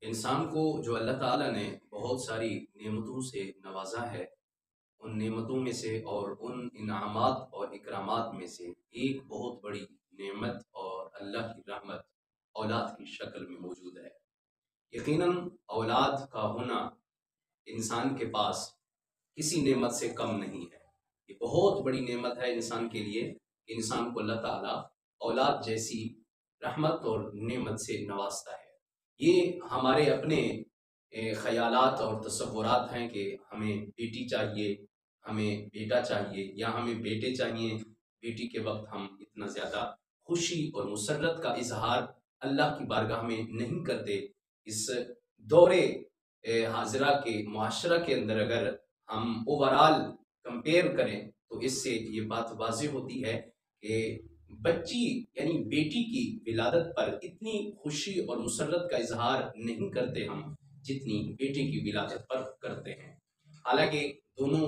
انسان کو جو اللہ تعالیٰ نے بہت ساری نعمتوں سے نوازا ہے، ان نعمتوں میں سے اور ان انعامات اور اکرامات میں سے ایک بہت بڑی نعمت اور اللہ کی رحمت اولاد کی شکل میں موجود ہے۔ یقیناً اولاد کا ہونا انسان کے پاس کسی نعمت سے کم نہیں ہے۔ یہ بہت بڑی نعمت ہے انسان کے لیے کہ انسان کو اللہ تعالیٰ اولاد جیسی رحمت اور نعمت سے نوازتا ہے۔ یہ ہمارے اپنے خیالات اور تصورات ہیں کہ ہمیں بیٹی چاہیے، ہمیں بیٹا چاہیے، یا ہمیں بیٹے چاہیے۔ بیٹی کے وقت ہم اتنا زیادہ خوشی اور مسرت کا اظہار اللہ کی بارگاہ میں نہیں کرتے۔ اس دور حاضرہ کے معاشرہ کے اندر اگر ہم اوورال کمپیئر کریں تو اس سے یہ بات واضح ہوتی ہے کہ بچی یعنی بیٹی کی ولادت پر اتنی خوشی اور مسرت کا اظہار نہیں کرتے ہم جتنی بیٹے کی ولادت پر کرتے ہیں۔ حالانکہ دونوں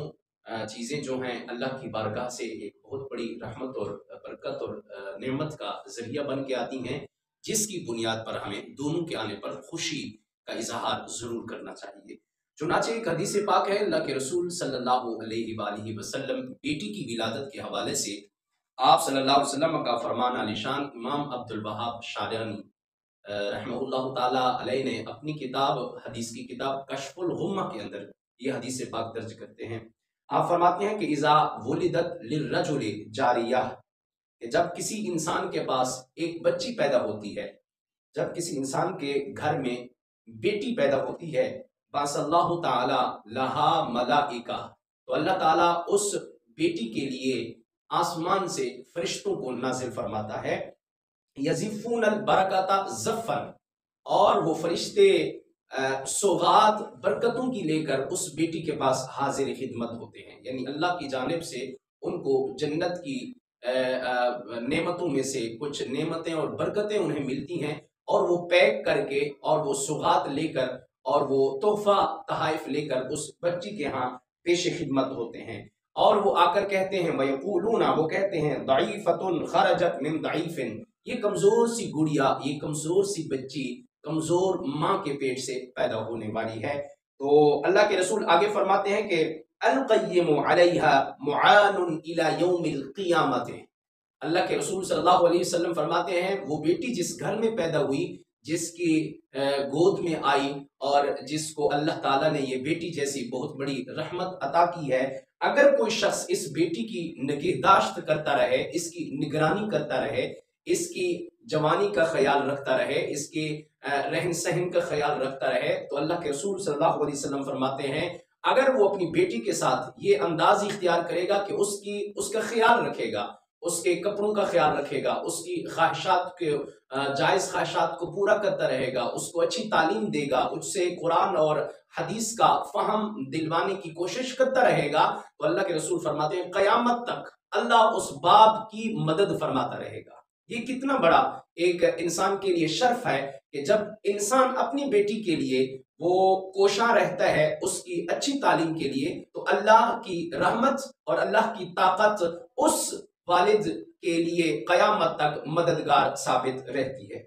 چیزیں جو ہیں اللہ کی بارگاہ سے ایک بہت بڑی رحمت اور برکت اور نعمت کا ذریعہ بن کے آتی ہیں، جس کی بنیاد پر ہمیں دونوں کے آنے پر خوشی کا اظہار ضرور کرنا چاہیے۔ چنانچہ ایک حدیث پاک ہے، اللہ کے رسول صلی اللہ علیہ وآلہ وسلم بیٹی کی ولادت کے حوالے سے آپ صلی اللہ علیہ وسلم کا فرمان عالی شان امام عبد الوہاب شارانی رحمہ اللہ تعالیٰ علیہ نے اپنی کتاب حدیث کی کتاب کشف الغمہ کے اندر یہ حدیث پاک درج کرتے ہیں۔ آپ فرماتے ہیں کہ اذا ولدت للرجل جاریہ، کہ جب کسی انسان کے پاس ایک بچی پیدا ہوتی ہے، جب کسی انسان کے گھر میں بیٹی پیدا ہوتی ہے، باس اللہ تعالی لہا ملائکہ، تو اللہ تعالیٰ اس بیٹی کے لیے آسمان سے فرشتوں کو نازل فرماتا ہے، یزفون البرکات زفن، اور وہ فرشتے سوغات برکتوں کی لے کر اس بیٹی کے پاس حاضر خدمت ہوتے ہیں، یعنی اللہ کی جانب سے ان کو جنت کی نعمتوں میں سے کچھ نعمتیں اور برکتیں انہیں ملتی ہیں، اور وہ پیک کر کے اور وہ سوغات لے کر اور وہ تحفہ تحائف لے کر اس بچی کے ہاں پیش خدمت ہوتے ہیں، اور وہ آ کر کہتے ہیں وَيَقُولُونَ، وہ کہتے ہیں ضَعِيفَةٌ خَرَجَتْ مِنْ ضَعِيفٍ، یہ کمزور سی گڑیا، یہ کمزور سی بچی کمزور ماں کے پیٹ سے پیدا ہونے والی ہے۔ تو اللہ کے رسول آگے فرماتے ہیں کہ القیم علیہا معان الی یوم القیامت، اللہ کے رسول صلی اللہ علیہ وسلم فرماتے ہیں وہ بیٹی جس گھر میں پیدا ہوئی، جس کی گود میں آئی، اور جس کو اللہ تعالیٰ نے یہ بیٹی جیسی بہت بڑی رحمت عطا کی ہے، اگر کوئی شخص اس بیٹی کی نگہداشت کرتا رہے، اس کی نگرانی کرتا رہے، اس کی جوانی کا خیال رکھتا رہے، اس کے رہن سہن کا خیال رکھتا رہے، تو اللہ کے رسول صلی اللہ علیہ وسلم فرماتے ہیں اگر وہ اپنی بیٹی کے ساتھ یہ انداز اختیار کرے گا کہ اس کا خیال رکھے گا، اس کے کپڑوں کا خیال رکھے گا، اس کی خواہشات کے جائز خواہشات کو پورا کرتا رہے گا، اس کو اچھی تعلیم دے گا، اس سے قرآن اور حدیث کا فہم دلوانے کی کوشش کرتا رہے گا، تو اللہ کے رسول فرماتے ہیں قیامت تک اللہ اس باپ کی مدد فرماتا رہے گا۔ یہ کتنا بڑا ایک انسان کے لیے شرف ہے کہ جب انسان اپنی بیٹی کے لیے وہ کوشاں رہتا ہے اس کی اچھی تعلیم کے لیے، تو اللہ کی رحمت اور اللہ کی طاقت اس والد کے لیے قیامت تک مددگار ثابت رہتی ہے۔